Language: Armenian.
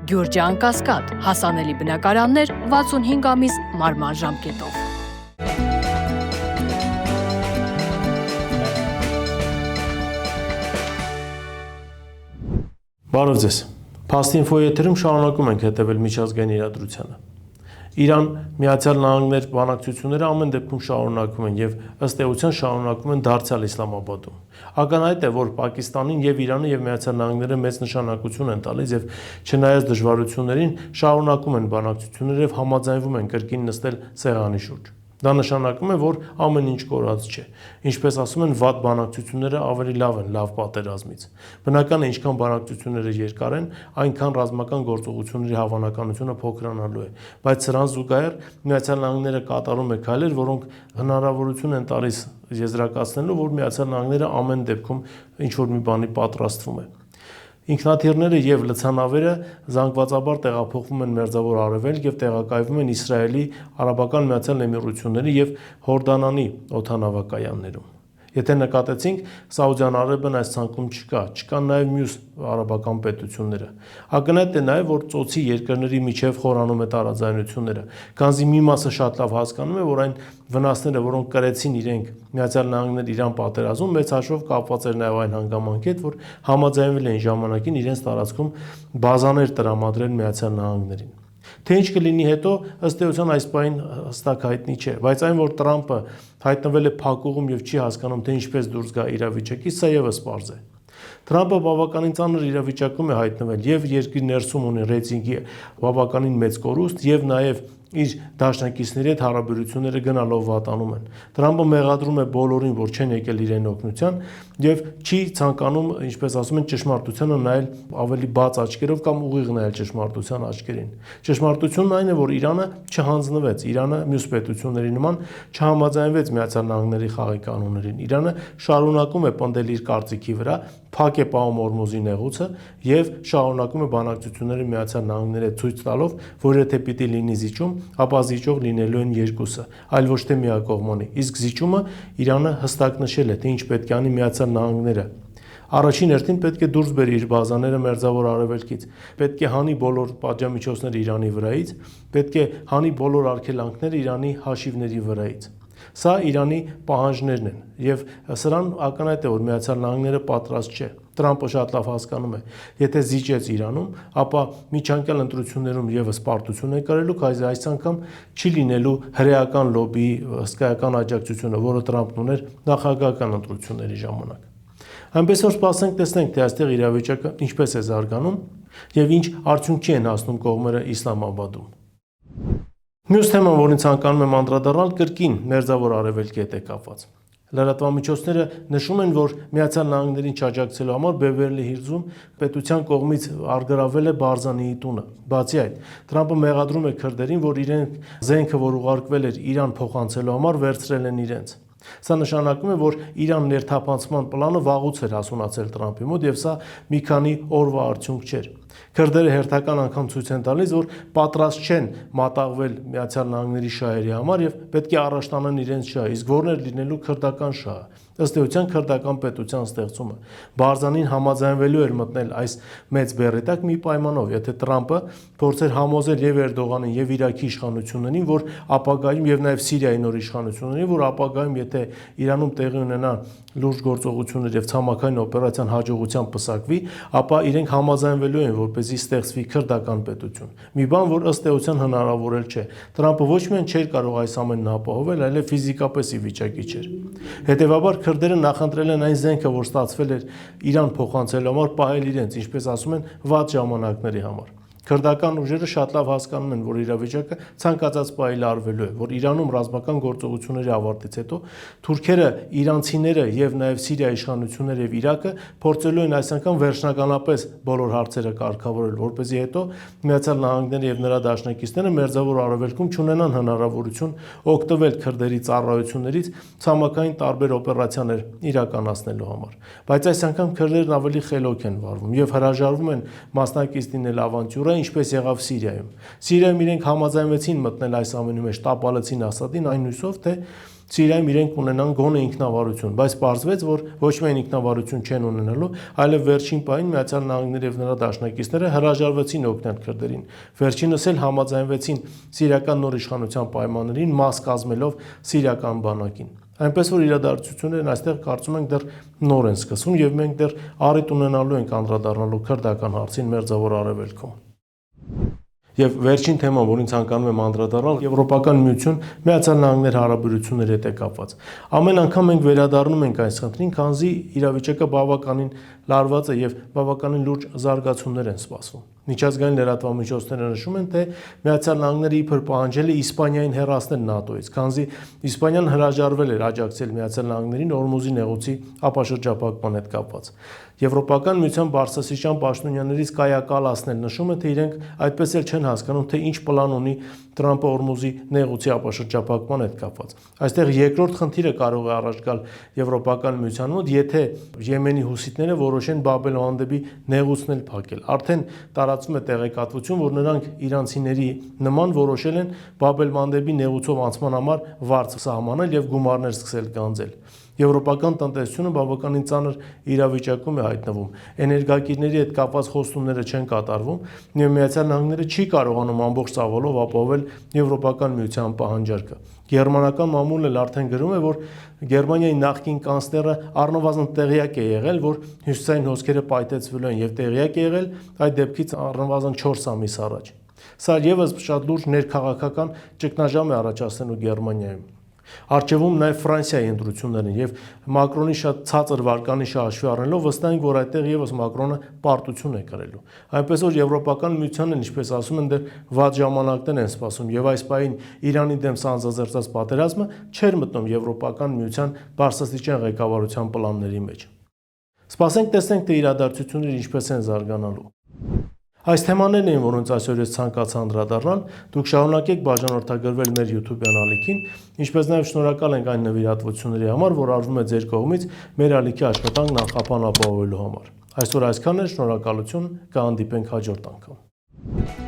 Գյուրջան Կասկադ, հասանելի բնակարաններ 65 ամիս մարման ժամկետով։ Բարև ձեզ։ Փաստինֆոյի եթերում շարունակում ենք հետևել միջազգային իրադրությանը։ Իրան, Միացյալ Նահանգներ բանակցությունները ամեն դեպքում շարունակվում են եւ ըստ էության շարունակվում են դարձյալ Իսլամաբադում։ Ակնհայտ է, որ Պակիստանին եւ Իրանը եւ Միացյալ Նահանգները մեծ նշանակություն են տալիս եւ չնայած դժվարություններին շարունակում են բանակցությունները եւ համաձայնվում են կրկին նստել սեղանի շուրջ։ Դա նշանակում է, որ ամեն ինչ կորած չէ։ Ինչպես ասում են, վատ բանակցությունները ավելի լավ են լավ պատերազմից։ Բնական է, ինչքան բանակցությունները երկար են, այնքան ռազմական գործողությունների հավանականությունը փոքրանալու է։ Բայց սրան զուգահեռ Միացյալ Նահանգները կատարում է քայլեր, որոնք հնարավորություն են տալիս եզրակացնելու, որ Միացյալ Նահանգները ամեն դեպքում ինչ-որ մի բանի պատրաստվում է։ Ինքնաթիռները եւ լցանավերը զանգվածաբար տեղափոխվում են Մերձավոր Արևելք եւ տեղակայվում են Իսրայելի, Արաբական Միացյալ Էմիրությունների եւ Հորդանանի օդանավակայաններում։ Եթե նկատեցինք, Սաուդյան Արաբիան այս ցանկում չկան նաեւ մյուս արաբական պետությունները։ Ակնհայտ է նաեւ, որ ծոցի երկրների միջև խորանում է տարաձայնությունները։ Քանզի մի մասը շատ լավ հասկանում է, որ այն վնասները, որոնք կրեցին իրենք Միացյալ Նահանգներ Իրան պատերազմում, մեծ հաշվով կապված էր նաեւ այն հանգամանքի հետ, որ համաձայնվել էին ժամանակին իրենց տարածքում բազաներ տրամադրել Միացյալ Նահանգներին։ Թե ինչ կլինի հետո, ըստ էության այս պահին հստակ հայտնի չէ, բայց այն, որ Տրամպը հայտնվել է փակուղում եւ չի հասկանում, թե ինչպես դուրս գա իրավիճակից, սա եւս պարզ է։ Տրամպը բավականին ծանր իրավիճակում է հայտնվել եւ երկրի ներսում ունի ռեյտինգի բավականին մեծ կորուստ եւ նաեւ իր դաշնակիցների հետ հարաբերությունները գնալով վատանում են։ Տրամպը մեղադրում է բոլորին, որ չեն եկել իրեն օգնության եւ չի ցանկանում, ինչպես ասում են, ճշմարտությանը նայել ավելի բաց աչքերով կամ ուղիղ նայել ճշմարտության աչքերին։ Ճշմարտությունն այն է, որ Իրանը չհանձնվեց, Իրանը մյուս պետությունների նման չհամաձայնվեց Միացյալ Նահանգների խաղի կանոններին։ Իրանը շարունակում է պնդել իր կարծիքի վրա, փակ է պահում Օրմուզի նեղուցը եւ շարունակում է բանակցությունները Միացյալ Նահանգների հետ ցույց տալով, որ եթե պիտի լինի զիջում, ապա զիջող լինելու են երկուսը, այլ ոչ թե միակողմանի։ Իսկ զիջումը Իրանը հստակ նշել է, թե ինչ պետք է անի Միացյալ Նահանգները։ Առաջին հերթին պետք է դուրս բերի իր բազաները Մերձավոր Արևելքից, պետք է հանի բոլոր պատժամիջոցները Իրանի վրայից, պետք է հանի բոլոր արգելանքները Իրանի հաշիվների վրայից։ Սա Իրանի պահանջներն են եւ սրան ակնհայտ է, որ Միացյալ Նահանգները պատրաստ չէ։ Տրամպը շատ լավ հասկանում է, եթե զիջեց Իրանում, ապա միջանկյալ ընտրություններում եւս պարտություն է կրելու, այս անգամ չի լինելու հրեական լոբիի հսկայական աջակցությունը, որը Տրամպն ուներ նախագահական ընտրությունների ժամանակ։ Այնպես որ սպասենք տեսնենք, թե այստեղ իրավիճակը ինչպես է զարգանում եւ ինչ արդյունքի են հասնում կողմերը Իսլամաբադում։ Մյուս թեման, որին ցանկանում եմ անդրադառնալ, կրկին Մերձավոր Արևելքի հետ է կապված։ Լրատվամիջոցները նշում են, որ Միացյալ Նահանգներին չաջակցելու համար Բևերլի Հիլզում պետության կողմից արգրավել է Բարզանիի տունը։ Բացի այդ, Տրամպը մեղադրում է քրդերին, որ իրենք զենքը, որ ուղարկվել էր Իրան փոխանցելու համար, վերցրել են իրենց։ Սա նշանակում է, որ Իրան ներթափանցման պլանը վաղուց էր հասունացել Տրամպի մոտ եւ սա մի քանի օրվա արդյունք չէր։ Քրդերը հերթական անգամ ցույց են տալիս, որ պատրաստ չեն մատաղվել Միացյալ Նահանգների շահերի համար եւ պետք է առաջ տանեն իրենց շահը, իսկ որն է լինելու քրդական շահը։ Ըստ էության քրդական պետության ստեղծումը։ Բարզանին համաձայնվելու էր մտնել այս մեծ բեռի տակ մի պայմանով, եթե Տրամպը փորձեր համոզել եւ Էրդողանին եւ Իրաքի իշխանություններին, որ ապագայում եւ նաեւ Սիրիայի նոր իշխանություններին, որ ապագայում եթե Իրանում տեղի ունենա լուրջ գործողություններ եւ ցամաքային օպերացիան հաջողությամբ պսակվի, ապա իրենք համաձայնվելու են, որպեսզի ստեղծվի քրդական պետություն։ Մի բան, որ ըստ էության հնարավոր չէ։ Տրամպը ոչ միայն չէր կարող այս ամենն ապահովել, այլև ֆիզիկապես ի վիճակի չէր։ Հետևաբար քրդերը նախընտրել են այն զենքը, որ ստացվել էր Իրան փոխանցելու համար, պահել իրենց, ինչպես ասում են, վատ ժամանակների համար։ Քրդական ուժերը շատ լավ հասկանում են, որ իրավիճակը ցանկացած պահի լարվելու է, որ Իրանում ռազմական գործողությունների ավարտից հետո թուրքերը, իրանցիները եւ նաեւ Սիրիայի իշխանությունները եւ Իրաքը փորձելու են այս անգամ վերջնականապես բոլոր հարցերը կարգավորել, որպեսզի հետո Միացյալ Նահանգները եւ նրա դաշնակիցները Մերձավոր Արևելքում չունենան հնարավորություն օգտվել քրդերի ծառայություններից ցամաքային տարբեր օպերացիաներ իրականացնելու համար։ Բայց այս անգամ քրդերն ավելի խելոք են վարվում եւ հրաժարվում են մասնակից լինել ավանտյուրը, ինչպես եղավ Սիրիայում։ Սիրիայում իրենք համաձայնվեցին մտնել այս ամենի մեջ, տապալեցին Ասադին այն հույսով, թե Սիրիայում իրենք ունենան գոնե ինքնավարություն, բայց պարզվեց, որ ոչ միայն ինքնավարություն չեն ունենալու, այլև վերջին պահին Միացյալ Նահանգները եւ նրա դաշնակիցները հրաժարվեցին օգնել քրդերին։ Վերջինս էլ համաձայնվեցին սիրիական նոր իշխանության պայմաններին, մաս կազմելով սիրիական բանակին։ Այնպես որ իրադարձություններն այստեղ կարծում ենք դեռ նոր են սկսվում եւ մենք դեռ առիթ ունենալու ենք անդրադառնալու քրդական հարցին Մերձավոր Արևելքում։ Եվ վերջին թեման, որին ցանկանում եմ անդրադառնալ, Եվրոպական միություն Միացյալ Նահանգներ հարաբերությունների հետ է կապված։ Ամեն անգամ մենք վերադառնում ենք այս խնդրին, քանզի իրավիճակը բավականին լարված է եւ բավականին լուրջ զարգացումներ են սպասվում։ Միջազգային լրատվամիջոցները նշում են, թե Միացյալ Նահանգները իբր պահանջել է Իսպանիային հեռացնել ՆԱՏՕ-ից, քանզի Իսպանիան հրաժարվել էր աջակցել Միացյալ Նահանգներին Օրմուզի նեղուցի ապաշրջափակման հետ կապված։ Եվրոպական միության բարձրաստիճան պաշտոնյաներից Կայա Կալասն նշում է, թե իրենք այդպես էլ չեն հասկանում, թե ինչ պլան ունի Տրամպը Օրմուզի նեղուցի ապաշրջափակման հետ կապված։ Այստեղ երկրորդ խնդիրը կարող է առաջ գալ Եվրոպական միության մոտ, եթե Եմենի հուսիտները որոշեն Բաբ el-Մանդեբի նեղուցն էլ փակել։ Արդեն տարածվում է տեղեկատվություն, որ նրանք իրանցիների նման որոշել են Բաբ el-Մանդեբի նեղուցով անցման համար վարձ սահմանել եւ գումարներ սկսել գանձել։ Եվրոպական տնտեսությունը բավականին ծանր իրավիճակում է հայտնվում։ Էներգակիրների հետ կապված խոստումները չեն կատարվում, եւ Միացյալ Նահանգները չի կարողանում ամբողջ ծավալով ապահովել Եվրոպական միության պահանջարկը։ Գերմանական մամուլն էլ արդեն գրում է, որ Գերմանիայի նախկին կանցլերը առնվազն տեղյակ է եղել, որ հյուսիսային հոսքերը պայթեցվելու են եւ տեղյակ է եղել այդ դեպքից առնվազն 4 ամիս առաջ։ Սա եւս շատ լուրջ ներքաղաքական ճգնաժամ է առաջացնելու Գերմանիայում։ Առջևում նաև Ֆրանսիայի ընտրություններն եւ Մակրոնի շատ ցածր վարկանիշը հաշվի առնելով վստահ ենք, որ այդտեղ եւս Մակրոնը պարտություն է կրելու։ Այնպես որ Եվրոպական միությանն, ինչպես ասում են, դեռ վատ ժամանակներ են սպասում եւ այս պահին Իրանի դեմ սանձազերծած պատերազմը չէր մտնում Եվրոպական միության բարձրաստիճան ղեկավարության պլանների մեջ։ Սպասենք տեսնենք, թե իրադարձությունները ինչպես են զարգանալու։ Այս թեմաներն էին, որոնց այսօր ես ցանկացա անդրադառնալ։ Դուք շարունակեք բաժանորդագրվել մեր YouTube ալիքին, ինչպես նաև շնորհակալ ենք այն նվիրատվությունների համար, որ արվում է ձեր կողմից մեր ալիքի աշխատանքն անխափան ապահովելու համար։ Այսօր այսքանն է, շնորհակալություն, կհանդիպենք հաջորդ անգամ։